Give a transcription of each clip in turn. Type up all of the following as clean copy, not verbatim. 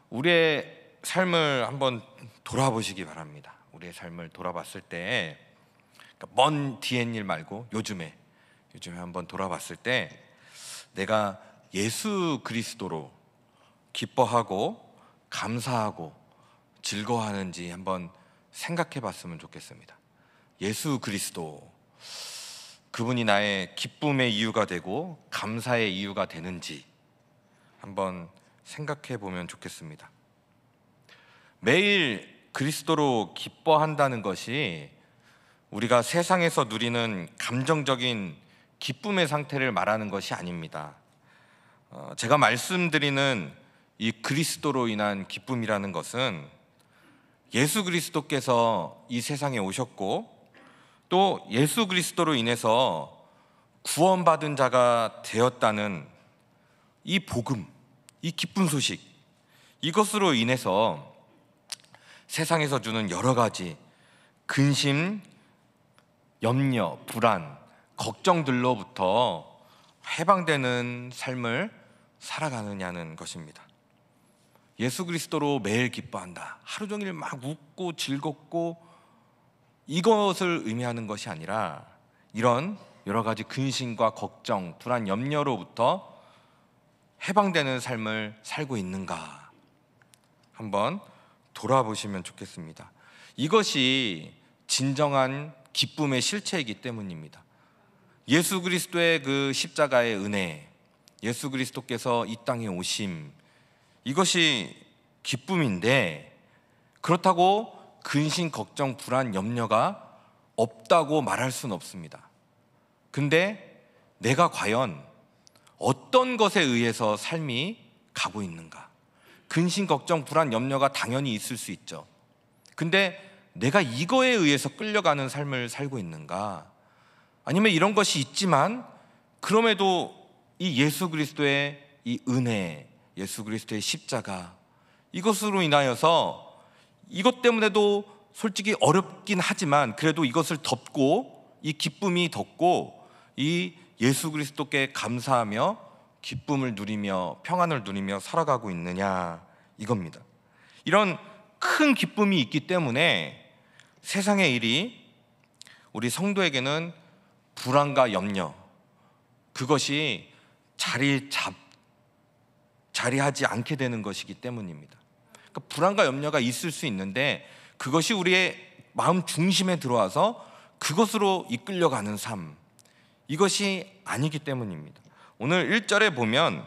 우리의 삶을 한번 돌아보시기 바랍니다. 우리의 삶을 돌아봤을 때, 그러니까 먼 뒤엔 일 말고 요즘에 한번 돌아봤을 때 내가 예수 그리스도로 기뻐하고 감사하고 즐거워하는지 한번 생각해 봤으면 좋겠습니다. 예수 그리스도, 그분이 나의 기쁨의 이유가 되고 감사의 이유가 되는지 한번 생각해 보면 좋겠습니다. 매일 그리스도로 기뻐한다는 것이 우리가 세상에서 누리는 감정적인 기쁨의 상태를 말하는 것이 아닙니다. 제가 말씀드리는 이 그리스도로 인한 기쁨이라는 것은 예수 그리스도께서 이 세상에 오셨고 또 예수 그리스도로 인해서 구원받은 자가 되었다는 이 복음, 이 기쁜 소식, 이것으로 인해서 세상에서 주는 여러 가지 근심, 염려, 불안, 걱정들로부터 해방되는 삶을 살아가느냐는 것입니다. 예수 그리스도로 매일 기뻐한다, 하루 종일 막 웃고 즐겁고, 이것을 의미하는 것이 아니라 이런 여러 가지 근심과 걱정, 불안, 염려로부터 해방되는 삶을 살고 있는가 한번 돌아보시면 좋겠습니다. 이것이 진정한 기쁨의 실체이기 때문입니다. 예수 그리스도의 그 십자가의 은혜, 예수 그리스도께서 이 땅에 오심, 이것이 기쁨인데, 그렇다고 근심, 걱정, 불안, 염려가 없다고 말할 수는 없습니다. 근데 내가 과연 어떤 것에 의해서 삶이 가고 있는가? 근심, 걱정, 불안, 염려가 당연히 있을 수 있죠. 근데 내가 이거에 의해서 끌려가는 삶을 살고 있는가? 아니면 이런 것이 있지만 그럼에도 이 예수 그리스도의 이 은혜, 예수 그리스도의 십자가, 이것으로 인하여서 이것 때문에도 솔직히 어렵긴 하지만 그래도 이것을 덮고, 이 기쁨이 덮고 이 예수 그리스도께 감사하며 기쁨을 누리며 평안을 누리며 살아가고 있느냐, 이겁니다. 이런 큰 기쁨이 있기 때문에 세상의 일이 우리 성도에게는 불안과 염려, 그것이 자리하지 않게 되는 것이기 때문입니다. 그러니까 불안과 염려가 있을 수 있는데 그것이 우리의 마음 중심에 들어와서 그것으로 이끌려가는 삶, 이것이 아니기 때문입니다. 오늘 1절에 보면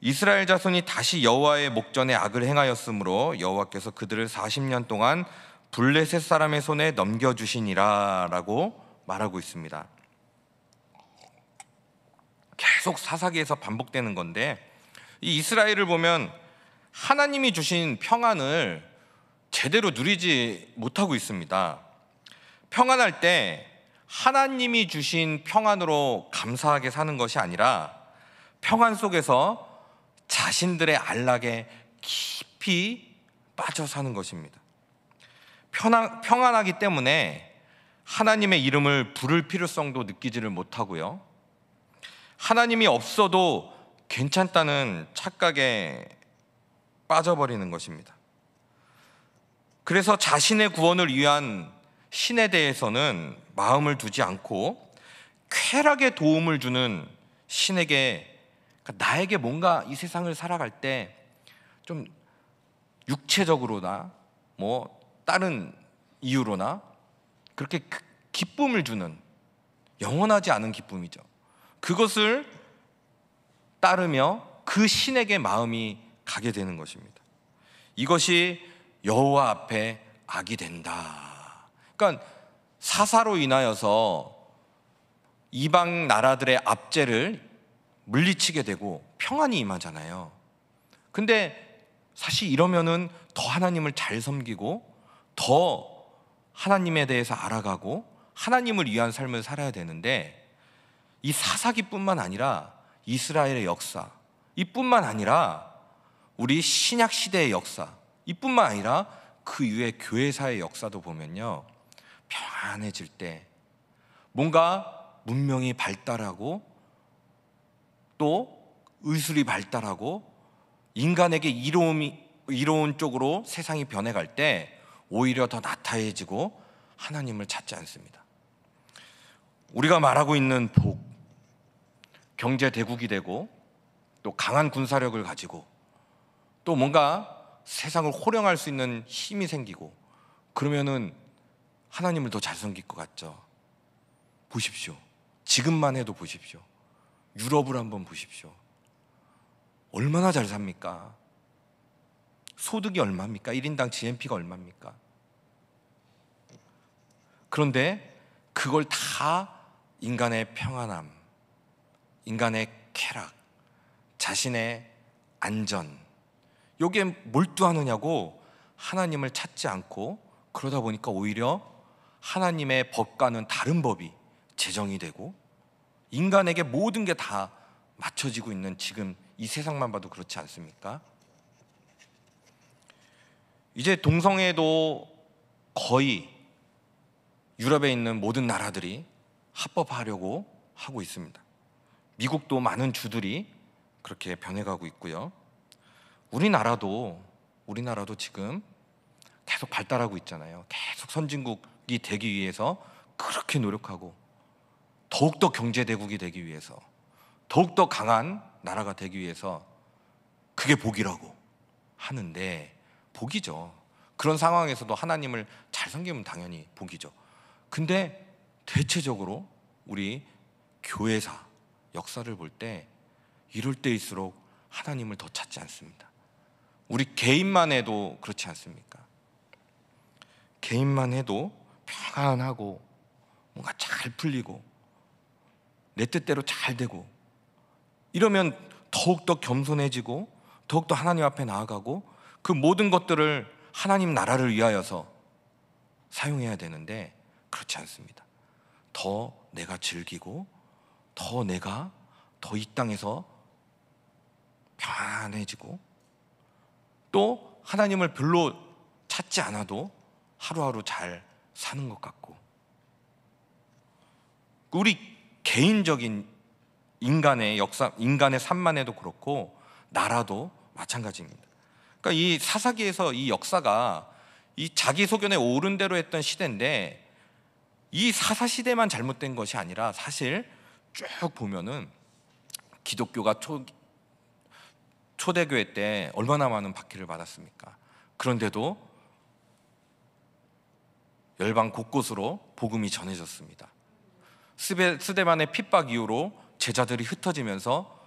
이스라엘 자손이 다시 여호와의 목전에 악을 행하였으므로 여호와께서 그들을 40년 동안 블레셋 사람의 손에 넘겨주시니라 라고 말하고 있습니다. 계속 사사기에서 반복되는 건데, 이 이스라엘을 보면 하나님이 주신 평안을 제대로 누리지 못하고 있습니다. 평안할 때 하나님이 주신 평안으로 감사하게 사는 것이 아니라 평안 속에서 자신들의 안락에 깊이 빠져 사는 것입니다. 평안하기 때문에 하나님의 이름을 부를 필요성도 느끼지를 못하고요, 하나님이 없어도 괜찮다는 착각에 빠져버리는 것입니다. 그래서 자신의 구원을 위한 신에 대해서는 마음을 두지 않고 쾌락에 도움을 주는 신에게, 그러니까 나에게 뭔가 이 세상을 살아갈 때 좀 육체적으로나 뭐 다른 이유로나 그렇게 기쁨을 주는, 영원하지 않은 기쁨이죠, 그것을 따르며 그 신에게 마음이 가게 되는 것입니다. 이것이 여호와 앞에 악이 된다. 그러니까 사사로 인하여서 이방 나라들의 압제를 물리치게 되고 평안이 임하잖아요. 근데 사실 이러면은 더 하나님을 잘 섬기고 더 하나님에 대해서 알아가고 하나님을 위한 삶을 살아야 되는데, 이 사사기뿐만 아니라 이스라엘의 역사, 이뿐만 아니라 우리 신약 시대의 역사, 이뿐만 아니라 그 이후의 교회사의 역사도 보면요, 평안해질 때 뭔가 문명이 발달하고 또 의술이 발달하고 인간에게 이로운 쪽으로 세상이 변해갈 때 오히려 더 나태해지고 하나님을 찾지 않습니다. 우리가 말하고 있는 복, 경제 대국이 되고 또 강한 군사력을 가지고 또 뭔가 세상을 호령할 수 있는 힘이 생기고 그러면은 하나님을 더 잘 섬길 것 같죠. 보십시오. 지금만 해도 보십시오. 유럽을 한번 보십시오. 얼마나 잘 삽니까? 소득이 얼마입니까? 1인당 GNP가 얼마입니까? 그런데 그걸 다 인간의 평안함, 인간의 쾌락, 자신의 안전, 여기에 몰두하느냐고 하나님을 찾지 않고 그러다 보니까 오히려 하나님의 법과는 다른 법이 제정이 되고 인간에게 모든 게 다 맞춰지고 있는 지금 이 세상만 봐도 그렇지 않습니까? 이제 동성애도 거의 유럽에 있는 모든 나라들이 합법화하려고 하고 있습니다. 미국도 많은 주들이 그렇게 변해가고 있고요. 우리나라도 지금 계속 발달하고 있잖아요. 계속 선진국이 되기 위해서 그렇게 노력하고 더욱더 경제대국이 되기 위해서 더욱더 강한 나라가 되기 위해서 그게 복이라고 하는데 복이죠. 그런 상황에서도 하나님을 잘 섬기면 당연히 복이죠. 근데 대체적으로 우리 교회사 역사를 볼 때 이럴 때일수록 하나님을 더 찾지 않습니다. 우리 개인만 해도 그렇지 않습니까? 개인만 해도 평안하고 뭔가 잘 풀리고 내 뜻대로 잘 되고 이러면 더욱더 겸손해지고 더욱더 하나님 앞에 나아가고 그 모든 것들을 하나님 나라를 위하여서 사용해야 되는데 그렇지 않습니다. 더 내가 즐기고 더 내가 더 이 땅에서 편안해지고 또 하나님을 별로 찾지 않아도 하루하루 잘 사는 것 같고 우리 개인적인 인간의 역사, 인간의 삶만 해도 그렇고 나라도 마찬가지입니다. 그러니까 이 사사기에서 이 역사가 이 자기 소견에 옳은 대로 했던 시대인데 이 사사 시대만 잘못된 것이 아니라 사실 쭉 보면은 기독교가 초대교회 때 얼마나 많은 박해를 받았습니까? 그런데도 열방 곳곳으로 복음이 전해졌습니다. 스데반의 핍박 이후로 제자들이 흩어지면서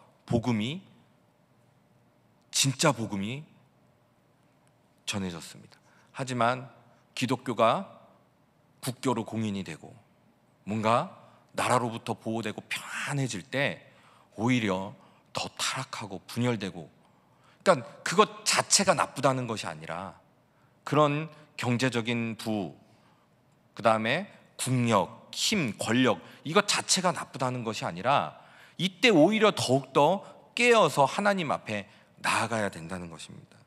진짜 복음이 전해졌습니다. 하지만 기독교가 국교로 공인이 되고 뭔가 나라로부터 보호되고 평안해질 때 오히려 더 타락하고 분열되고 그러니까 그것 자체가 나쁘다는 것이 아니라 그런 경제적인 그 다음에 국력, 힘, 권력 이것 자체가 나쁘다는 것이 아니라 이때 오히려 더욱더 깨어서 하나님 앞에 나아가야 된다는 것입니다.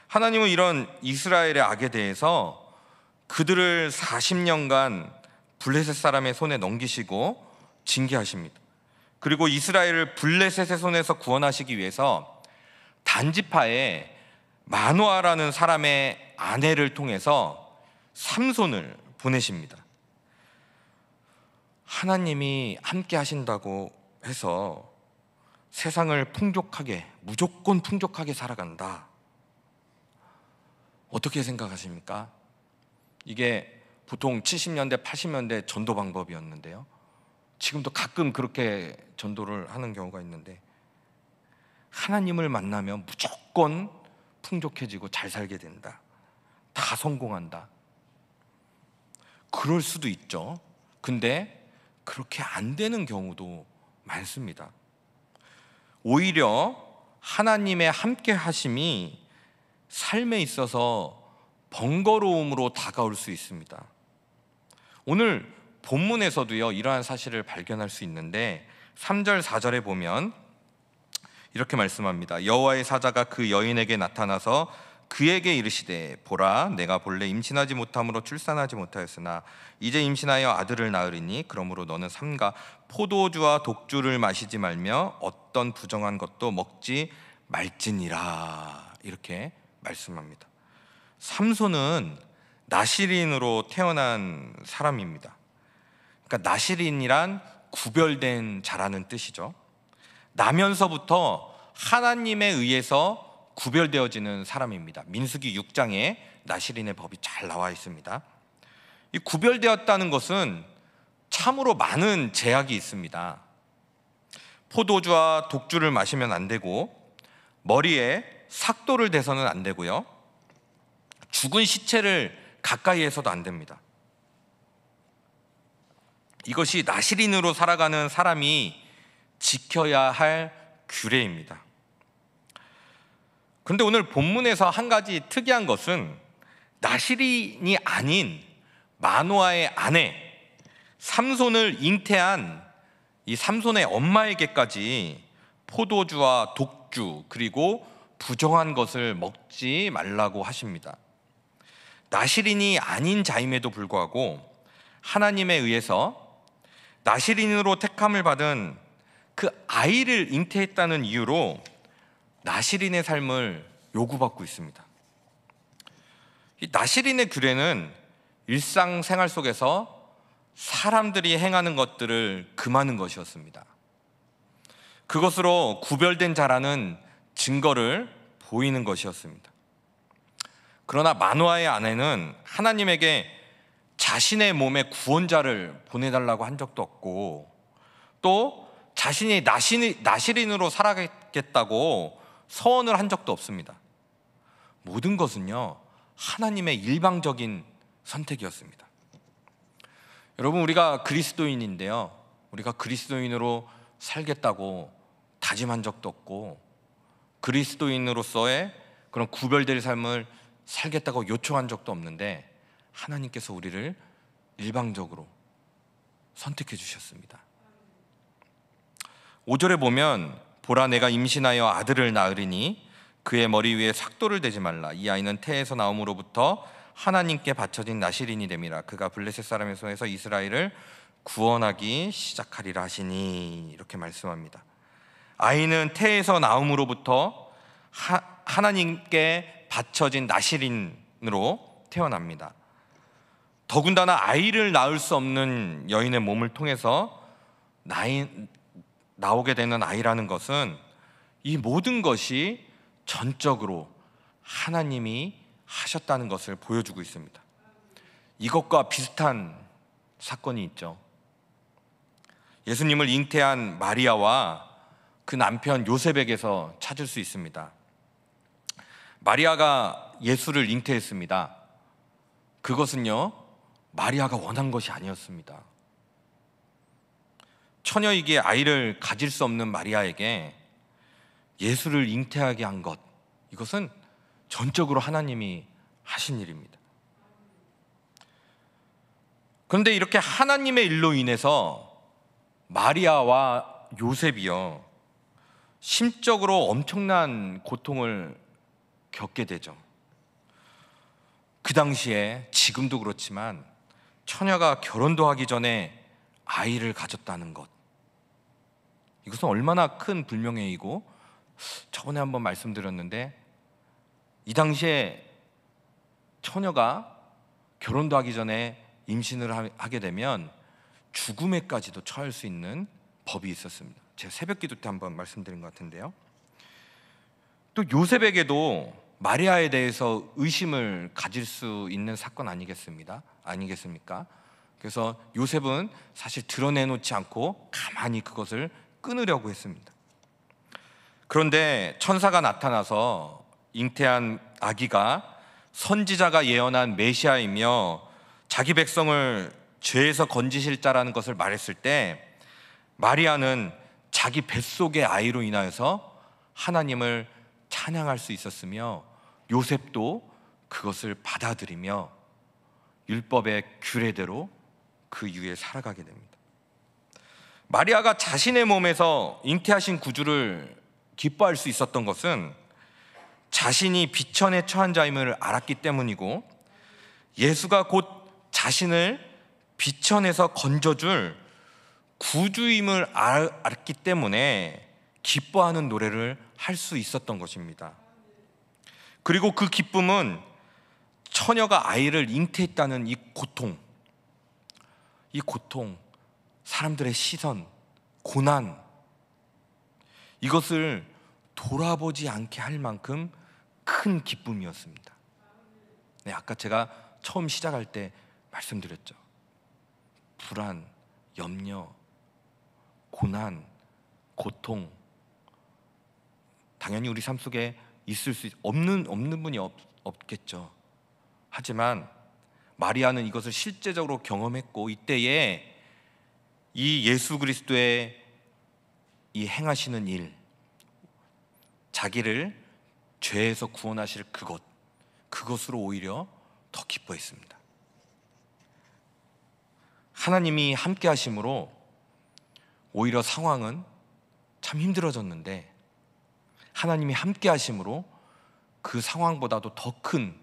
하나님은 이런 이스라엘의 악에 대해서 그들을 40년간 블레셋 사람의 손에 넘기시고 징계하십니다. 그리고 이스라엘을 블레셋의 손에서 구원하시기 위해서 단지파에 마노아라는 사람의 아내를 통해서 삼손을 보내십니다. 하나님이 함께 하신다고 해서 세상을 무조건 풍족하게 살아간다. 어떻게 생각하십니까? 이게 보통 70년대, 80년대 전도 방법이었는데요. 지금도 가끔 그렇게 전도를 하는 경우가 있는데 하나님을 만나면 무조건 풍족해지고 잘 살게 된다. 다 성공한다. 그럴 수도 있죠. 근데 그렇게 안 되는 경우도 많습니다. 오히려 하나님의 함께 하심이 삶에 있어서 번거로움으로 다가올 수 있습니다. 오늘 본문에서도요 이러한 사실을 발견할 수 있는데 3절 4절에 보면 이렇게 말씀합니다. 여호와의 사자가 그 여인에게 나타나서 그에게 이르시되 보라 내가 본래 임신하지 못함으로 출산하지 못하였으나 이제 임신하여 아들을 낳으리니 그러므로 너는 삼가 포도주와 독주를 마시지 말며 어떤 부정한 것도 먹지 말지니라 이렇게 말씀합니다. 삼손은 나시린으로 태어난 사람입니다. 그러니까 나시린이란 구별된 자라는 뜻이죠. 나면서부터 하나님에 의해서 구별되어지는 사람입니다. 민수기 6장에 나시린의 법이 잘 나와 있습니다. 이 구별되었다는 것은 참으로 많은 제약이 있습니다. 포도주와 독주를 마시면 안 되고, 머리에 삭도를 대서는 안 되고요, 죽은 시체를 가까이에서도 안 됩니다. 이것이 나시린으로 살아가는 사람이 지켜야 할 규례입니다. 그런데 오늘 본문에서 한 가지 특이한 것은 나시린이 아닌 마노아의 아내 삼손을 잉태한 이 삼손의 엄마에게까지 포도주와 독주 그리고 부정한 것을 먹지 말라고 하십니다. 나시린이 아닌 자임에도 불구하고 하나님에 의해서 나시린으로 택함을 받은 그 아이를 잉태했다는 이유로 나시린의 삶을 요구받고 있습니다. 이 나시린의 규례는 일상생활 속에서 사람들이 행하는 것들을 금하는 것이었습니다. 그것으로 구별된 자라는 증거를 보이는 것이었습니다. 그러나 마노아의 아내는 하나님에게 자신의 몸에 구원자를 보내달라고 한 적도 없고, 또 자신이 나시린으로 살아가겠다고 서원을 한 적도 없습니다. 모든 것은요, 하나님의 일방적인 선택이었습니다. 여러분, 우리가 그리스도인인데요, 우리가 그리스도인으로 살겠다고 다짐한 적도 없고, 그리스도인으로서의 그런 구별될 삶을 살겠다고 요청한 적도 없는데, 하나님께서 우리를 일방적으로 선택해 주셨습니다. 5절에 보면, 보라, 내가 임신하여 아들을 낳으리니 그의 머리 위에 삭도를 대지 말라. 이 아이는 태에서 나옴으로부터 하나님께 바쳐진 나시린이 됨이라. 그가 블레셋 사람의 손에서 이스라엘을 구원하기 시작하리라 하시니, 이렇게 말씀합니다. 아이는 태에서 나옴으로부터 하나님께 바쳐진 나시린으로 태어납니다. 더군다나 아이를 낳을 수 없는 여인의 몸을 통해서 나오게 되는 아이라는 것은 이 모든 것이 전적으로 하나님이 하셨다는 것을 보여주고 있습니다. 이것과 비슷한 사건이 있죠. 예수님을 잉태한 마리아와 그 남편 요셉에게서 찾을 수 있습니다. 마리아가 예수를 잉태했습니다. 그것은요, 마리아가 원한 것이 아니었습니다. 처녀이기에 아이를 가질 수 없는 마리아에게 예수를 잉태하게 한 것, 이것은 전적으로 하나님이 하신 일입니다. 그런데 이렇게 하나님의 일로 인해서 마리아와 요셉이요, 심적으로 엄청난 고통을 겪게 되죠. 그 당시에, 지금도 그렇지만, 처녀가 결혼도 하기 전에 아이를 가졌다는 것, 이것은 얼마나 큰 불명예이고, 저번에 한번 말씀드렸는데, 이 당시에 처녀가 결혼도 하기 전에 임신을 하게 되면 죽음에까지도 처할 수 있는 법이 있었습니다. 제가 새벽기도 때 한번 말씀드린 것 같은데요. 또 요셉에게도 마리아에 대해서 의심을 가질 수 있는 사건 아니겠습니까? 그래서 요셉은 사실 드러내놓지 않고 가만히 그것을 끊으려고 했습니다. 그런데 천사가 나타나서 잉태한 아기가 선지자가 예언한 메시아이며 자기 백성을 죄에서 건지실 자라는 것을 말했을 때, 마리아는 자기 뱃속의 아이로 인하여서 하나님을 찬양할 수 있었으며, 요셉도 그것을 받아들이며 율법의 규례대로 그 위에 살아가게 됩니다. 마리아가 자신의 몸에서 잉태하신 구주를 기뻐할 수 있었던 것은 자신이 비천에 처한 자임을 알았기 때문이고, 예수가 곧 자신을 비천에서 건져줄 구주임을 알았기 때문에 기뻐하는 노래를 할 수 있었던 것입니다. 그리고 그 기쁨은 처녀가 아이를 잉태했다는 이 고통, 사람들의 시선, 고난, 이것을 돌아보지 않게 할 만큼 큰 기쁨이었습니다. 네, 아까 제가 처음 시작할 때 말씀드렸죠. 불안, 염려, 고난, 고통, 당연히 우리 삶 속에 있을 수 없는 분이 없겠죠. 하지만 마리아는 이것을 실제적으로 경험했고, 이때에 이 예수 그리스도의 이 행하시는 일, 자기를 죄에서 구원하실 그것으로 오히려 더 기뻐했습니다. 하나님이 함께 하심으로 오히려 상황은 참 힘들어졌는데, 하나님이 함께 하심으로 그 상황보다도 더 큰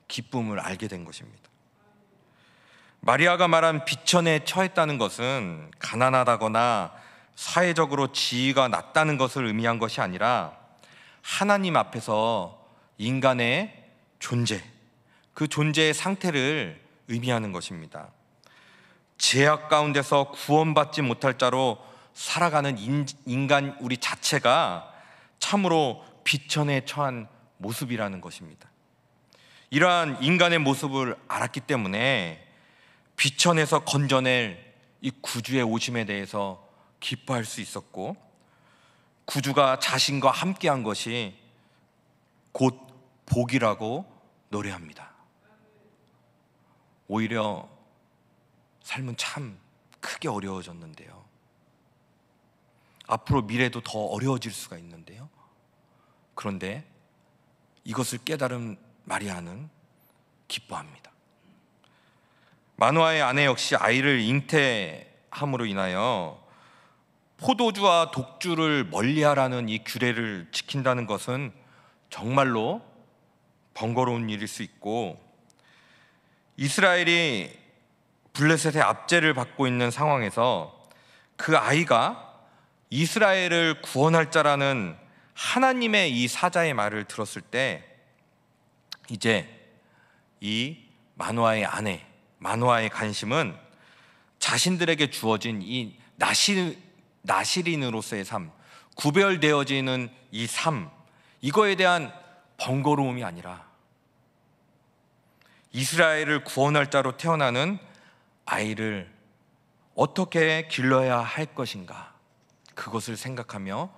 기쁨을 알게 된 것입니다. 마리아가 말한 비천에 처했다는 것은 가난하다거나 사회적으로 지위가 낮다는 것을 의미한 것이 아니라 하나님 앞에서 인간의 존재, 그 존재의 상태를 의미하는 것입니다. 죄악 가운데서 구원받지 못할 자로 살아가는 인간 우리 자체가 참으로 비천에 처한 모습이라는 것입니다. 이러한 인간의 모습을 알았기 때문에 비천에서 건져낼 이 구주의 오심에 대해서 기뻐할 수 있었고, 구주가 자신과 함께한 것이 곧 복이라고 노래합니다. 오히려 삶은 참 크게 어려워졌는데요. 앞으로 미래도 더 어려워질 수가 있는데요. 그런데 이것을 깨달은 마리아는 기뻐합니다. 마노아의 아내 역시 아이를 잉태함으로 인하여 포도주와 독주를 멀리하라는 이 규례를 지킨다는 것은 정말로 번거로운 일일 수 있고, 이스라엘이 블레셋의 압제를 받고 있는 상황에서 그 아이가 이스라엘을 구원할 자라는 하나님의 이 사자의 말을 들었을 때, 이제 이 마노아의 아내, 마노아의 관심은 자신들에게 주어진 이 나시린으로서의 삶, 구별되어지는 이 삶, 이거에 대한 번거로움이 아니라 이스라엘을 구원할 자로 태어나는 아이를 어떻게 길러야 할 것인가, 그것을 생각하며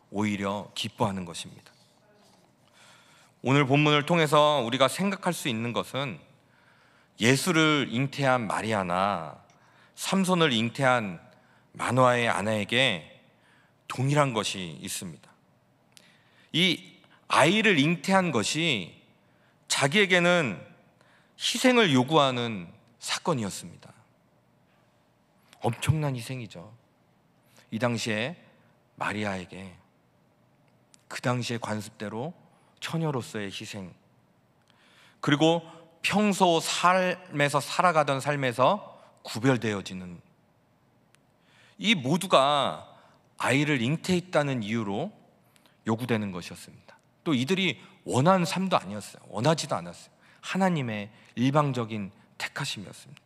오히려 기뻐하는 것입니다. 오늘 본문을 통해서 우리가 생각할 수 있는 것은 예수를 잉태한 마리아나 삼손을 잉태한 마노아의 아내에게 동일한 것이 있습니다. 이 아이를 잉태한 것이 자기에게는 희생을 요구하는 사건이었습니다. 엄청난 희생이죠. 이 당시에 마리아에게 그 당시의 관습대로 처녀로서의 희생, 그리고 평소 삶에서 살아가던 삶에서 구별되어지는, 이 모두가 아이를 잉태했다는 이유로 요구되는 것이었습니다. 또 이들이 원하는 삶도 아니었어요. 원하지도 않았어요. 하나님의 일방적인 택하심이었습니다.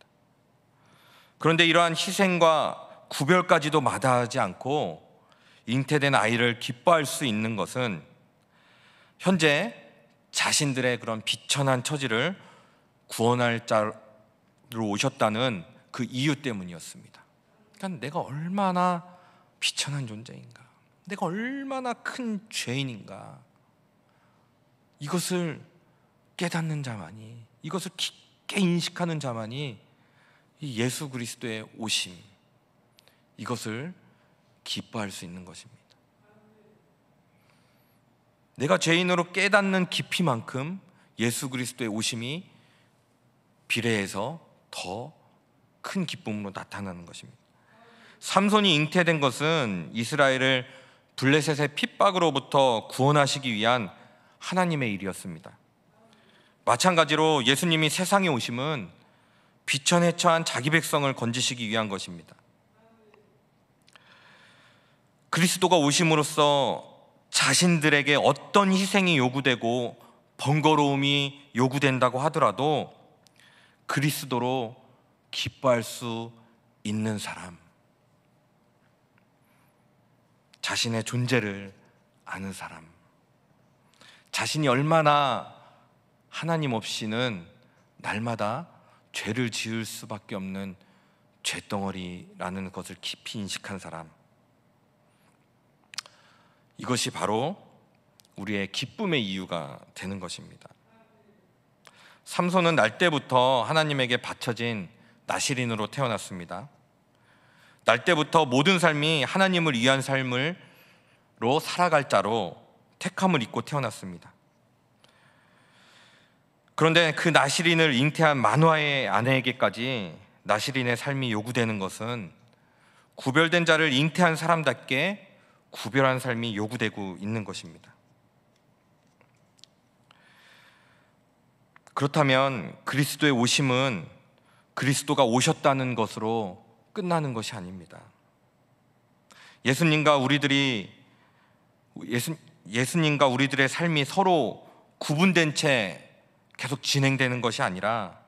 그런데 이러한 희생과 구별까지도 마다하지 않고 잉태된 아이를 기뻐할 수 있는 것은 현재 자신들의 그런 비천한 처지를 구원할 자로 오셨다는 그 이유 때문이었습니다. 그러니까 내가 얼마나 비천한 존재인가, 내가 얼마나 큰 죄인인가, 이것을 깨닫는 자만이, 이것을 깊게 인식하는 자만이 이 예수 그리스도의 오심, 이것을 기뻐할 수 있는 것입니다. 내가 죄인으로 깨닫는 깊이만큼 예수 그리스도의 오심이 비례해서 더 큰 기쁨으로 나타나는 것입니다. 삼손이 잉태된 것은 이스라엘을 블레셋의 핍박으로부터 구원하시기 위한 하나님의 일이었습니다. 마찬가지로 예수님이 세상에 오심은 비천에 처한 자기 백성을 건지시기 위한 것입니다. 그리스도가 오심으로써 자신들에게 어떤 희생이 요구되고 번거로움이 요구된다고 하더라도 그리스도로 기뻐할 수 있는 사람, 자신의 존재를 아는 사람, 자신이 얼마나 하나님 없이는 날마다 죄를 지을 수밖에 없는 죄덩어리라는 것을 깊이 인식한 사람, 이것이 바로 우리의 기쁨의 이유가 되는 것입니다. 삼손은 날 때부터 하나님에게 바쳐진 나실인으로 태어났습니다. 날 때부터 모든 삶이 하나님을 위한 삶으로 살아갈 자로 택함을 입고 태어났습니다. 그런데 그 나실인을 잉태한 만화의 아내에게까지 나실인의 삶이 요구되는 것은 구별된 자를 잉태한 사람답게 구별한 삶이 요구되고 있는 것입니다. 그렇다면 그리스도의 오심은 그리스도가 오셨다는 것으로 끝나는 것이 아닙니다. 예수님과 우리들의 삶이 서로 구분된 채 계속 진행되는 것이 아니라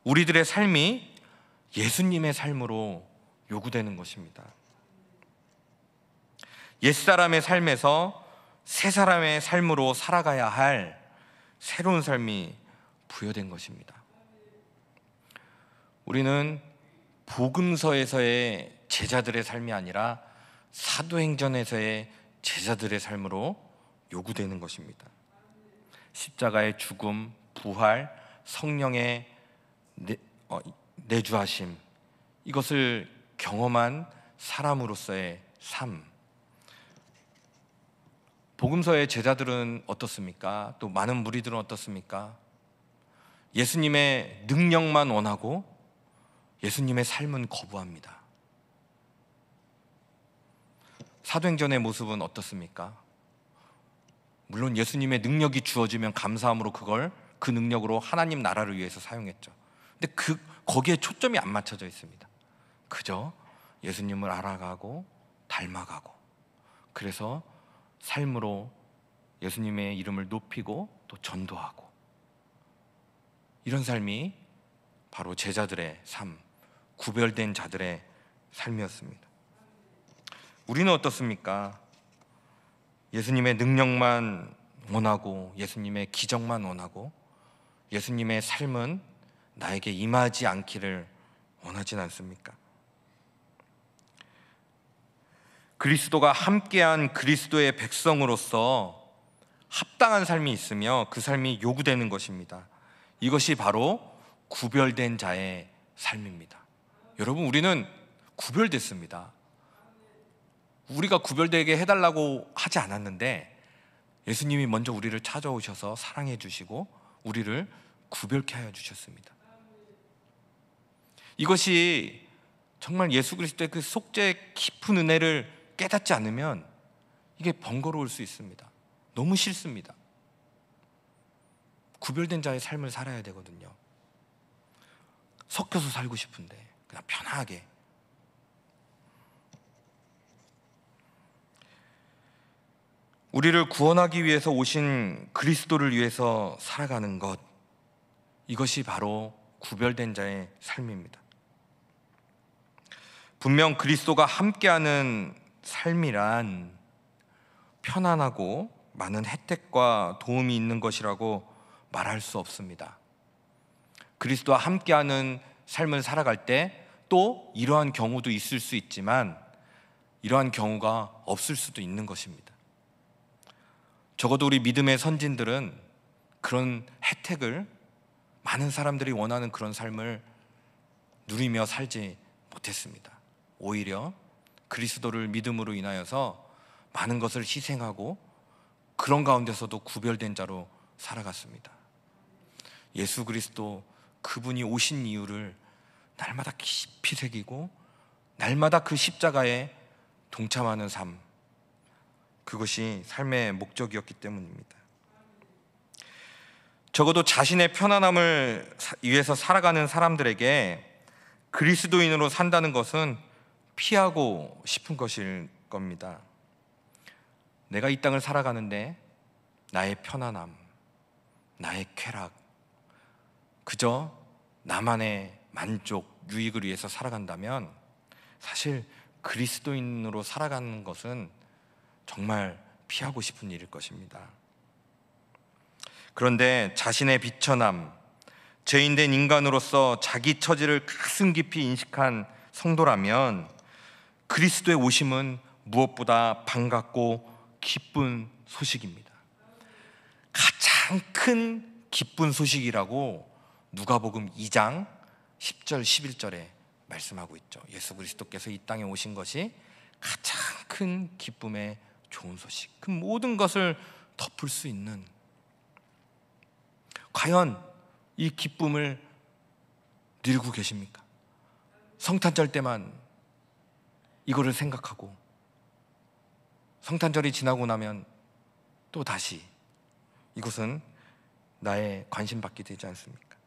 우리들의 삶이 예수님의 삶으로 요구되는 것입니다. 옛사람의 삶에서 새사람의 삶으로 살아가야 할 새로운 삶이 부여된 것입니다. 우리는 복음서에서의 제자들의 삶이 아니라 사도행전에서의 제자들의 삶으로 요구되는 것입니다. 십자가의 죽음, 부활, 성령의 내주하심, 이것을 경험한 사람으로서의 삶. 복음서의 제자들은 어떻습니까? 또 많은 무리들은 어떻습니까? 예수님의 능력만 원하고 예수님의 삶은 거부합니다. 사도행전의 모습은 어떻습니까? 물론 예수님의 능력이 주어지면 감사함으로 그 능력으로 하나님 나라를 위해서 사용했죠. 근데 거기에 초점이 안 맞춰져 있습니다. 그저 예수님을 알아가고 닮아가고, 그래서 삶으로 예수님의 이름을 높이고 또 전도하고, 이런 삶이 바로 제자들의 삶, 구별된 자들의 삶이었습니다. 우리는 어떻습니까? 예수님의 능력만 원하고 예수님의 기적만 원하고 예수님의 삶은 나에게 임하지 않기를 원하진 않습니까? 그리스도가 함께한 그리스도의 백성으로서 합당한 삶이 있으며 그 삶이 요구되는 것입니다. 이것이 바로 구별된 자의 삶입니다. 여러분, 우리는 구별됐습니다. 우리가 구별되게 해달라고 하지 않았는데 예수님이 먼저 우리를 찾아오셔서 사랑해 주시고 우리를 구별케 하여 주셨습니다. 이것이 정말 예수 그리스도의 그 속죄의 깊은 은혜를 깨닫지 않으면 이게 번거로울 수 있습니다. 너무 싫습니다. 구별된 자의 삶을 살아야 되거든요. 섞여서 살고 싶은데 그냥 편하게. 우리를 구원하기 위해서 오신 그리스도를 위해서 살아가는 것, 이것이 바로 구별된 자의 삶입니다. 분명 그리스도가 함께하는 삶이란 편안하고 많은 혜택과 도움이 있는 것이라고 말할 수 없습니다. 그리스도와 함께하는 삶을 살아갈 때 또 이러한 경우도 있을 수 있지만 이러한 경우가 없을 수도 있는 것입니다. 적어도 우리 믿음의 선진들은 그런 혜택을, 많은 사람들이 원하는 그런 삶을 누리며 살지 못했습니다. 오히려 그리스도를 믿음으로 인하여서 많은 것을 희생하고 그런 가운데서도 구별된 자로 살아갔습니다. 예수 그리스도, 그분이 오신 이유를 날마다 깊이 새기고 날마다 그 십자가에 동참하는 삶, 그것이 삶의 목적이었기 때문입니다. 적어도 자신의 편안함을 위해서 살아가는 사람들에게 그리스도인으로 산다는 것은 피하고 싶은 것일 겁니다. 내가 이 땅을 살아가는데 나의 편안함, 나의 쾌락, 그저 나만의 만족, 유익을 위해서 살아간다면 사실 그리스도인으로 살아가는 것은 정말 피하고 싶은 일일 것입니다. 그런데 자신의 비천함, 죄인된 인간으로서 자기 처지를 가슴 깊이 인식한 성도라면 그리스도의 오심은 무엇보다 반갑고 기쁜 소식입니다. 가장 큰 기쁜 소식이라고 누가복음 2장 10절 11절에 말씀하고 있죠. 예수 그리스도께서 이 땅에 오신 것이 가장 큰 기쁨의 좋은 소식, 그 모든 것을 덮을 수 있는, 과연 이 기쁨을 누리고 계십니까? 성탄절 때만 이거를 생각하고 성탄절이 지나고 나면 또 다시 이것은 나의 관심 받게 되지 않습니까?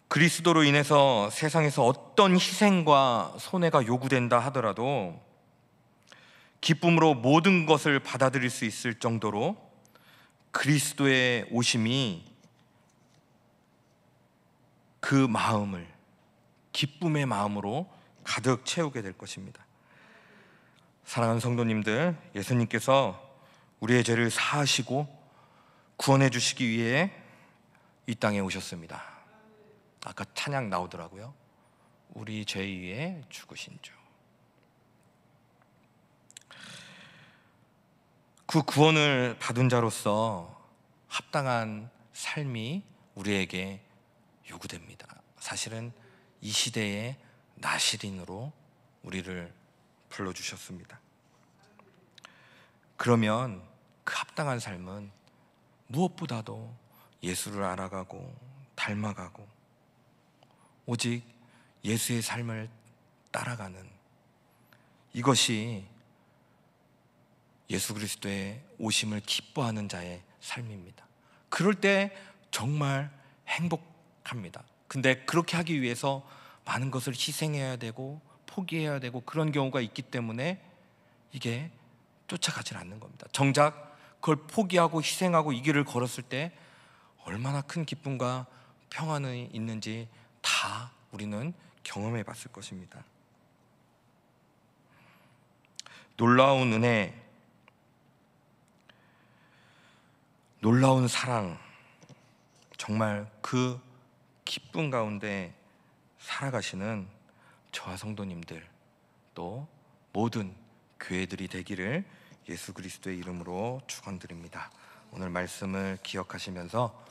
그리스도로 인해서 세상에서 어떤 희생과 손해가 요구된다 하더라도 기쁨으로 모든 것을 받아들일 수 있을 정도로 그리스도의 오심이 그 마음을 기쁨의 마음으로 가득 채우게 될 것입니다. 사랑하는 성도님들, 예수님께서 우리의 죄를 사하시고 구원해 주시기 위해 이 땅에 오셨습니다. 아까 찬양 나오더라고요. 우리 죄 위에 죽으신 주. 그 구원을 받은 자로서 합당한 삶이 우리에게 요구됩니다. 사실은 이 시대의 나시린으로 우리를 불러주셨습니다. 그러면 그 합당한 삶은 무엇보다도 예수를 알아가고 닮아가고 오직 예수의 삶을 따라가는, 이것이 예수 그리스도의 오심을 기뻐하는 자의 삶입니다. 그럴 때 정말 행복합니다. 근데 그렇게 하기 위해서 많은 것을 희생해야 되고 포기해야 되고 그런 경우가 있기 때문에 이게 쫓아가질 않는 겁니다. 정작 그걸 포기하고 희생하고 이 길을 걸었을 때 얼마나 큰 기쁨과 평안이 있는지 다 우리는 경험해 봤을 것입니다. 놀라운 은혜, 놀라운 사랑, 정말 그 기쁨 가운데 살아가시는 저와 성도님들, 또 모든 교회들이 되기를 예수 그리스도의 이름으로 축원드립니다. 오늘 말씀을 기억하시면서